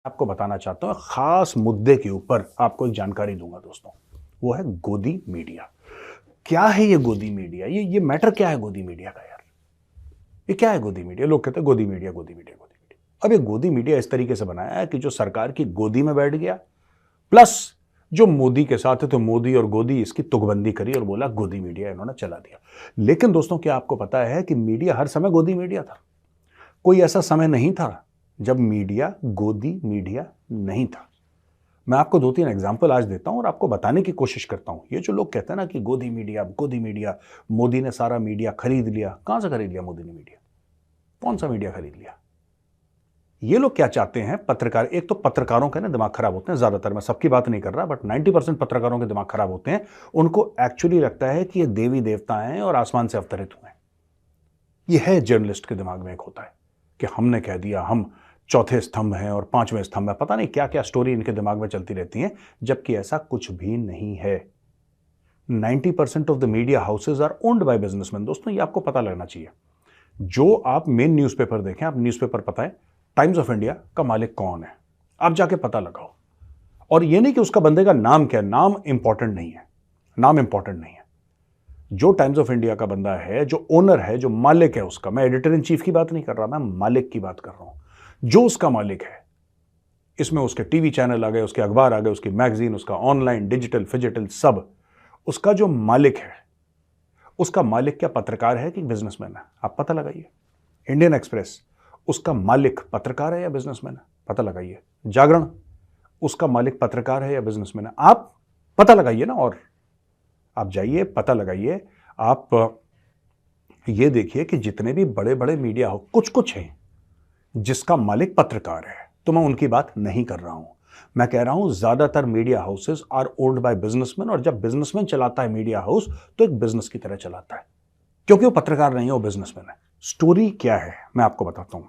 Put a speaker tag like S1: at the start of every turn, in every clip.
S1: आपको बताना चाहता हूं, खास मुद्दे के ऊपर आपको एक जानकारी दूंगा दोस्तों। वो है गोदी मीडिया। क्या है ये गोदी मीडिया? ये मैटर क्या है गोदी मीडिया का यार? ये क्या है गोदी मीडिया? लोग कहते हैं गोदी मीडिया, गोदी मीडिया, गोदी मीडिया। अब ये गोदी मीडिया इस तरीके से बनाया है कि जो सरकार की गोदी में बैठ गया, प्लस जो मोदी के साथ है तो मोदी और गोदी इसकी तुकबंदी करी और बोला गोदी मीडिया इन्होंने चला दिया। लेकिन दोस्तों, क्या आपको पता है कि मीडिया हर समय गोदी मीडिया था? कोई ऐसा समय नहीं था जब मीडिया गोदी मीडिया नहीं था। मैं आपको 2-3 एग्जाम्पल आज देता हूं और आपको बताने की कोशिश करता हूं। ये जो लोग कहते हैं ना कि गोदी मीडिया, मोदी ने सारा मीडिया खरीद लिया। कहां से खरीद लिया मोदी ने मीडिया? कौन सा मीडिया खरीद लिया? ये लोग क्या चाहते हैं? पत्रकार, एक तो पत्रकारों के ना दिमाग खराब होते हैं ज्यादातर, मैं सबकी बात नहीं कर रहा, बट 90% पत्रकारों के दिमाग खराब होते हैं। उनको एक्चुअली लगता है कि ये देवी देवता हैं और आसमान से अवतरित हुए हैं। ये है जर्नलिस्ट के दिमाग में एक होता है कि हमने कह दिया, हम चौथे स्तंभ हैं और पांचवें स्तंभ है। पता नहीं क्या क्या स्टोरी इनके दिमाग में चलती रहती है, जबकि ऐसा कुछ भी नहीं है। 90% of the media houses are owned by businessman. दोस्तों, ये आपको पता लगना चाहिए। जो आप मेन न्यूज़पेपर देखें, आप न्यूज़पेपर पता है टाइम्स ऑफ इंडिया का मालिक कौन है, आप जाके पता लगाओ। और ये नहीं कि उसका बंदे का नाम क्या है, नाम इंपॉर्टेंट नहीं है, नाम इंपॉर्टेंट नहीं है। जो टाइम्स ऑफ इंडिया का बंदा है, जो ओनर है, जो मालिक है उसका, मैं एडिटर इन चीफ की बात नहीं कर रहा, मैं मालिक की बात कर रहा हूं। जो उसका मालिक है, इसमें उसके टीवी चैनल आ गए, उसके अखबार आ गए, उसकी मैगजीन, उसका ऑनलाइन डिजिटल फिजिटल सब, उसका जो मालिक है, उसका मालिक क्या पत्रकार है कि बिजनेसमैन है? आप पता लगाइए। इंडियन एक्सप्रेस, उसका मालिक पत्रकार है या बिजनेसमैन है? पता लगाइए। जागरण, उसका मालिक पत्रकार है या बिजनेसमैन है? आप पता लगाइए ना। और आप जाइए, पता लगाइए। आप ये देखिए कि जितने भी बड़े बड़े मीडिया हो, कुछ कुछ हैं जिसका मालिक पत्रकार है, तो मैं उनकी बात नहीं कर रहा हूं। मैं कह रहा हूं ज्यादातर media houses are owned by businessman, और जब बिजनेसमैन चलाता है मीडिया हाउस तो एक बिजनेस की तरह चलाता है, क्योंकि वो पत्रकार नहीं है, वो बिजनेसमैन है। स्टोरी क्या है मैं आपको बताता हूं।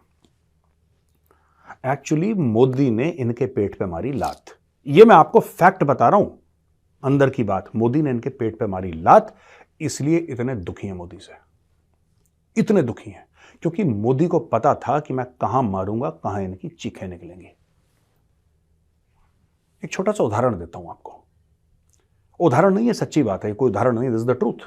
S1: एक्चुअली मोदी ने इनके पेट पे मारी लात। ये मैं आपको फैक्ट बता रहा हूं, अंदर की बात। मोदी ने इनके पेट पे मारी लात, इसलिए इतने दुखी हैं मोदी से। इतने दुखी हैं क्योंकि मोदी को पता था कि मैं कहां मारूंगा, कहां इनकी चीखें निकलेंगी। एक छोटा सा उदाहरण देता हूं आपको। उदाहरण नहीं है, सच्ची बात है, कोई उदाहरण नहीं, दिस इज द ट्रूथ।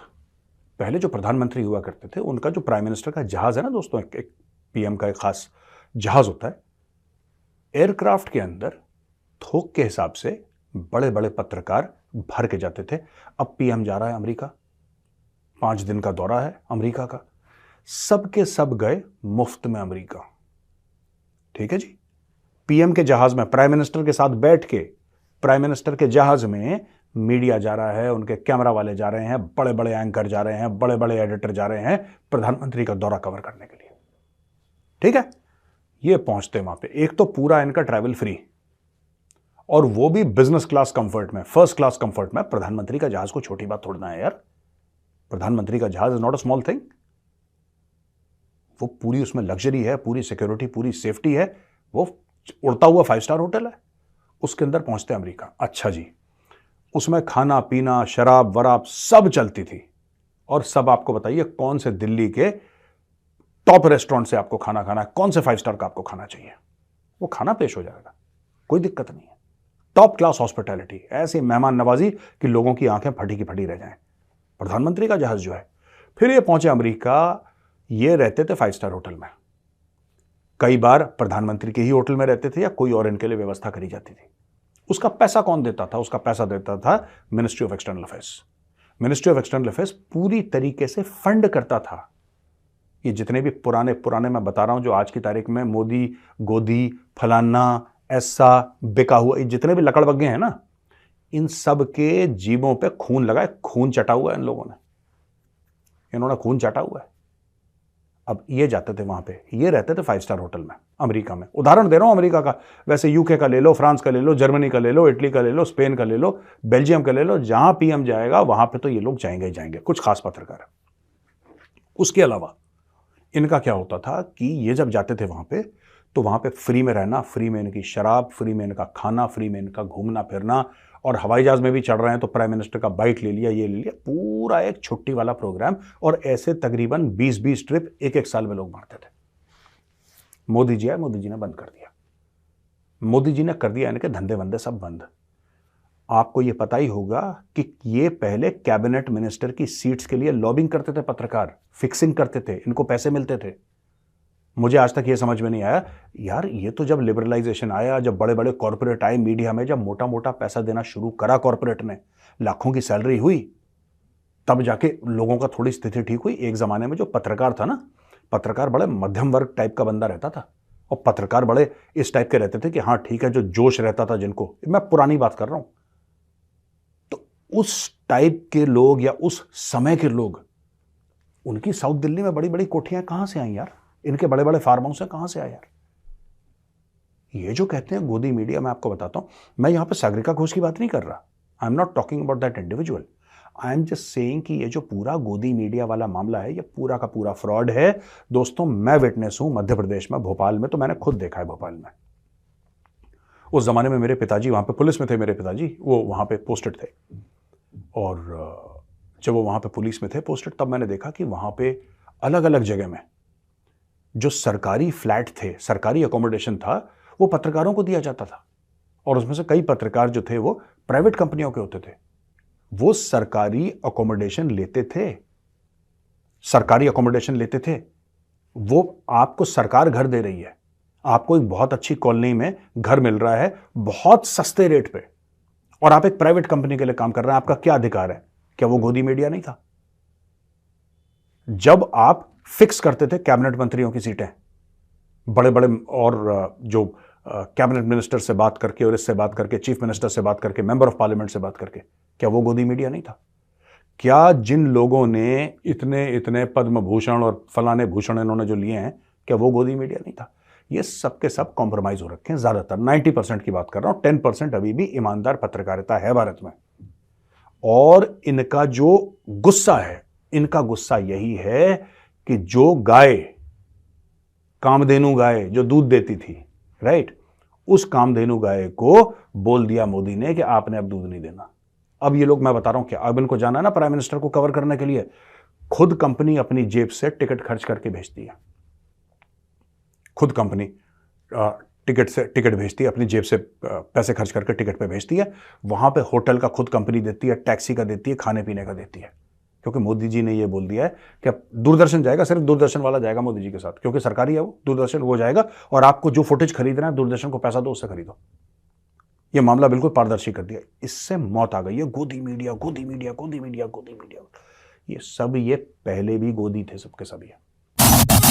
S1: पहले जो प्रधानमंत्री हुआ करते थे, उनका जो प्राइम मिनिस्टर का जहाज है ना दोस्तों, एक पीएम का एक खास जहाज होता है। एयरक्राफ्ट के अंदर थोक के हिसाब से बड़े बड़े पत्रकार भर के जाते थे। अब पीएम जा रहा है अमेरिका, 5 दिन का दौरा है अमेरिका का, सबके सब गए मुफ्त में अमेरिका। ठीक है जी। पीएम के जहाज में प्राइम मिनिस्टर के साथ बैठ के, प्राइम मिनिस्टर के जहाज में मीडिया जा रहा है, उनके कैमरा वाले जा रहे हैं, बड़े बड़े एंकर जा रहे हैं, बड़े बड़े एडिटर जा रहे हैं प्रधानमंत्री का दौरा कवर करने के लिए। ठीक है। ये पहुंचते वहां पे, एक तो पूरा इनका ट्रैवल फ्री, और वो भी बिजनेस क्लास कंफर्ट में, फर्स्ट क्लास कंफर्ट में। प्रधानमंत्री का जहाज को छोटी बात थोड़ना है यार। प्रधानमंत्री का जहाज is not a small thing. वो पूरी उसमें लग्जरी है, पूरी सिक्योरिटी, पूरी सेफ्टी है। वो उड़ता हुआ 5 स्टार होटल है, उसके अंदर पहुंचते अमेरिका। अच्छा जी, उसमें खाना पीना, शराब वराब सब चलती थी। और सब आपको बताइए कौन से दिल्ली के टॉप रेस्टोरेंट से आपको खाना खाना है, कौन से 5 स्टार का आपको खाना चाहिए, वो खाना पेश हो जाएगा, कोई दिक्कत नहीं है। टॉप क्लास हॉस्पिटैलिटी, ऐसी मेहमान नवाजी कि लोगों की आंखें फटी की फटी रह जाएं। प्रधानमंत्री का जहाज जो है, फिर ये पहुंचे अमेरिका। ये रहते थे 5 स्टार होटल में, कई बार प्रधानमंत्री के ही होटल में रहते थे या कोई और इनके लिए व्यवस्था करी जाती थी। उसका पैसा कौन देता था? उसका पैसा देता था ministry of external affairs. Ministry of external affairs पूरी तरीके से फंड करता था। ये जितने भी पुराने पुराने मैं बता रहा हूं, जो आज की तारीख में मोदी गोदी फलाना ऐसा बिका हुआ, जितने भी लकड़बग्गे हैं ना, इन सब के जीबों पे खून लगा है, खून चटा हुआ है इन लोगों ने, इन्होंने खून चटा हुआ है। अब ये जाते थे वहां पे, ये रहते थे 5 स्टार होटल में अमेरिका में। उदाहरण दे रहा हूं अमेरिका का, वैसे यूके का ले लो, फ्रांस का ले लो, जर्मनी का ले लो, इटली का ले लो, स्पेन का ले लो, बेल्जियम का ले लो, जहां पीएम जाएगा वहां पे तो ये लोग जाएंगे ही जाएंगे, कुछ खास पत्रकार। उसके अलावा इनका क्या होता था कि ये जब जाते थे वहां पे, तो वहां पे फ्री में रहना, फ्री में इनकी शराब, फ्री में इनका खाना, फ्री में इनका घूमना फिरना, और हवाई जहाज में भी चढ़ रहे हैं तो प्राइम मिनिस्टर का बाइट ले लिया, ये ले लिया, पूरा एक छुट्टी वाला प्रोग्राम। और ऐसे तकरीबन 20-20 ट्रिप एक एक साल में लोग मारते थे। मोदी जी आए, मोदी जी ने बंद कर दिया। मोदी जी ने कर दिया इनके धंधे वंदे सब बंद। आपको ये पता ही होगा कि ये पहले कैबिनेट मिनिस्टर की सीट्स के लिए लॉबिंग करते थे, पत्रकार फिक्सिंग करते थे, इनको पैसे मिलते थे। मुझे आज तक ये समझ में नहीं आया यार, ये तो जब लिबरलाइजेशन आया, जब बड़े बड़े कॉर्पोरेट आए मीडिया में, जब मोटा मोटा पैसा देना शुरू करा कॉर्पोरेट ने, लाखों की सैलरी हुई, तब जाके लोगों का थोड़ी स्थिति ठीक हुई। एक जमाने में जो पत्रकार था ना, पत्रकार बड़े मध्यम वर्ग टाइप का बंदा रहता था, और पत्रकार बड़े इस टाइप के रहते थे कि हाँ ठीक है, जो जोश रहता था जिनको, मैं पुरानी बात कर रहा हूं, तो उस टाइप के लोग या उस समय के लोग, उनकी साउथ दिल्ली में बड़ी बड़ी कोठियां कहां से आई यार, इनके बड़े बड़े फार्म हाउस कहां से आए यार। ये जो कहते हैं गोदी मीडिया, मैं आपको बताता हूं, मैं यहां पे सागरिका घोष की बात नहीं कर रहा, I am not talking about that individual, I am just saying कि ये जो पूरा गोदी मीडिया वाला मामला है, ये पूरा का पूरा फ्रॉड है। दोस्तों, मैं विटनेस हूं मध्य प्रदेश में, भोपाल में, तो मैंने खुद देखा है भोपाल में। उस जमाने में मेरे पिताजी वहां पे पुलिस में थे, मेरे पिताजी वो वहां पे पोस्टेड थे, और जब वो वहां पे पुलिस में थे पोस्टेड, तब मैंने देखा कि वहां पे अलग अलग जगह में जो सरकारी फ्लैट थे, सरकारी अकोमोडेशन था, वो पत्रकारों को दिया जाता था, और उसमें से कई पत्रकार जो थे वो प्राइवेट कंपनियों के होते थे। वो सरकारी अकोमोडेशन लेते थे, सरकारी अकोमोडेशन लेते थे। वो आपको सरकार घर दे रही है, आपको एक बहुत अच्छी कॉलोनी में घर मिल रहा है बहुत सस्ते रेट पे, और आप एक प्राइवेट कंपनी के लिए काम कर रहे हैं। आपका क्या अधिकार है? क्या वो गोदी मीडिया नहीं था? जब आप फिक्स करते थे कैबिनेट मंत्रियों की सीटें, बड़े बड़े, और जो कैबिनेट मिनिस्टर से बात करके, और इससे बात करके, चीफ मिनिस्टर से बात करके, मेंबर ऑफ पार्लियामेंट से बात करके, क्या वो गोदी मीडिया नहीं था? क्या जिन लोगों ने इतने इतने पद्म भूषण और फलाने भूषण इन्होंने जो लिए हैं, क्या वो गोदी मीडिया नहीं था? ये सब के सब कॉम्प्रोमाइज हो रखे हैं, ज्यादातर 90% की बात कर रहा हूं, 10% अभी भी ईमानदार पत्रकारिता है भारत में। और इनका जो गुस्सा है, इनका गुस्सा यही है कि जो गाय, कामधेनु गाय जो दूध देती थी, राइट, उस कामधेनु गाय को बोल दिया मोदी ने कि आपने अब दूध नहीं देना। अब ये लोग, मैं बता रहा हूं क्या, अब इनको जाना है ना प्राइम मिनिस्टर को कवर करने के लिए, खुद कंपनी अपनी जेब से टिकट खर्च करके भेजती है, खुद कंपनी टिकट भेजती है, अपनी जेब से पैसे खर्च करके टिकट पे भेजती है। वहां पे होटल का खुद कंपनी देती है, टैक्सी का देती है, खाने पीने का देती है, क्योंकि मोदी जी ने ये बोल दिया है कि अब दूरदर्शन जाएगा, सिर्फ दूरदर्शन वाला जाएगा मोदी जी के साथ, क्योंकि सरकारी है वो, दूरदर्शन वो जाएगा, और आपको जो फुटेज खरीदना है दूरदर्शन को पैसा दो, उससे खरीदो। ये मामला बिल्कुल पारदर्शी कर दिया। इससे मौत आ गई है। गोदी मीडिया, गोदी मीडिया, गोदी मीडिया, गोदी मीडिया, ये सब, ये पहले भी गोदी थे सबके सभी।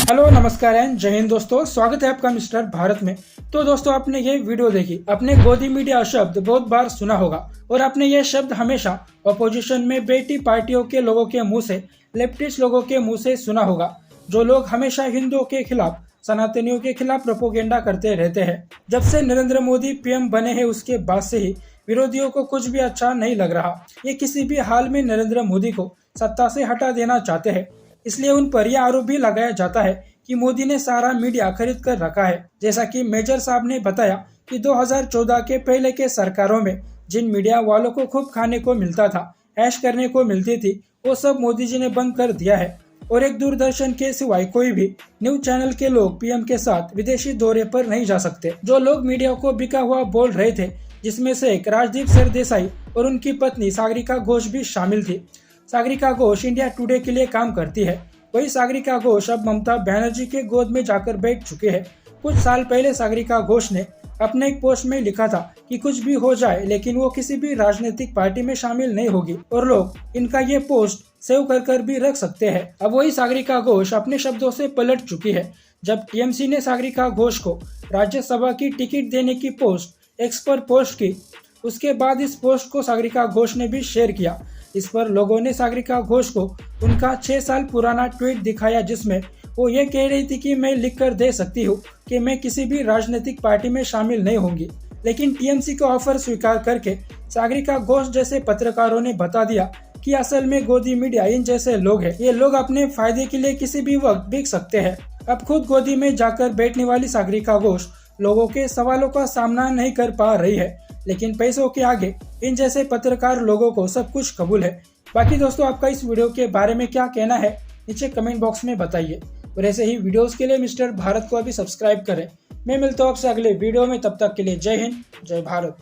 S2: हेलो, नमस्कार एंड जय हिंद दोस्तों, स्वागत है आपका मिस्टर भारत में। तो दोस्तों, आपने ये वीडियो देखी, आपने गोदी मीडिया शब्द बहुत बार सुना होगा, और आपने ये शब्द हमेशा अपोजिशन में बैठी पार्टियों के लोगों के मुंह से, लेफ्टिस्ट लोगों के मुंह से सुना होगा, जो लोग हमेशा हिंदुओं के खिलाफ, सनातनियों के खिलाफ प्रोपोगेंडा करते रहते हैं। जब से नरेंद्र मोदी पीएम बने हैं, उसके बाद से ही विरोधियों को कुछ भी अच्छा नहीं लग रहा। ये किसी भी हाल में नरेंद्र मोदी को सत्ता से हटा देना चाहते हैं, इसलिए उन पर यह आरोप भी लगाया जाता है कि मोदी ने सारा मीडिया खरीद कर रखा है। जैसा कि मेजर साहब ने बताया कि 2014 के पहले के सरकारों में जिन मीडिया वालों को खूब खाने को मिलता था, ऐश करने को मिलती थी, वो सब मोदी जी ने बंद कर दिया है। और एक दूरदर्शन के सिवाय कोई भी न्यूज चैनल के लोग पीएम के साथ विदेशी दौरे पर नहीं जा सकते। जो लोग मीडिया को बिका हुआ बोल रहे थे, जिसमें से एक राजदीप सरदेसाई और उनकी पत्नी सागरिका घोष भी शामिल थी। सागरिका घोष इंडिया टुडे के लिए काम करती है। वही सागरिका घोष अब ममता बनर्जी के गोद में जाकर बैठ चुके हैं। कुछ साल पहले सागरिका घोष ने अपने एक पोस्ट में लिखा था कि कुछ भी हो जाए, लेकिन वो किसी भी राजनीतिक पार्टी में शामिल नहीं होगी, और लोग इनका ये पोस्ट सेव कर भी रख सकते हैं। अब वही सागरिका घोष अपने शब्दों से पलट चुकी है। जब टीएमसी ने सागरिका घोष को राज्यसभा की टिकट देने की पोस्ट एक्स पर पोस्ट की, उसके बाद इस पोस्ट को सागरिका घोष ने भी शेयर किया। इस पर लोगों ने सागरिका घोष को उनका 6 साल पुराना ट्वीट दिखाया, जिसमें वो ये कह रही थी कि मैं लिख कर दे सकती हूँ कि मैं किसी भी राजनीतिक पार्टी में शामिल नहीं होंगी। लेकिन टीएमसी का ऑफर स्वीकार करके सागरिका घोष जैसे पत्रकारों ने बता दिया कि असल में गोदी मीडिया इन जैसे लोग हैं। ये लोग अपने फायदे के लिए किसी भी वक्त बिक सकते हैं। अब खुद गोदी में जाकर बैठने वाली सागरिका घोष लोगों के सवालों का सामना नहीं कर पा रही है, लेकिन पैसों के आगे इन जैसे पत्रकार लोगों को सब कुछ कबूल है। बाकी दोस्तों, आपका इस वीडियो के बारे में क्या कहना है, नीचे कमेंट बॉक्स में बताइए। और ऐसे ही वीडियोस के लिए मिस्टर भारत को अभी सब्सक्राइब करें। मैं मिलता हूँ आपसे अगले वीडियो में, तब तक के लिए जय हिंद, जय भारत।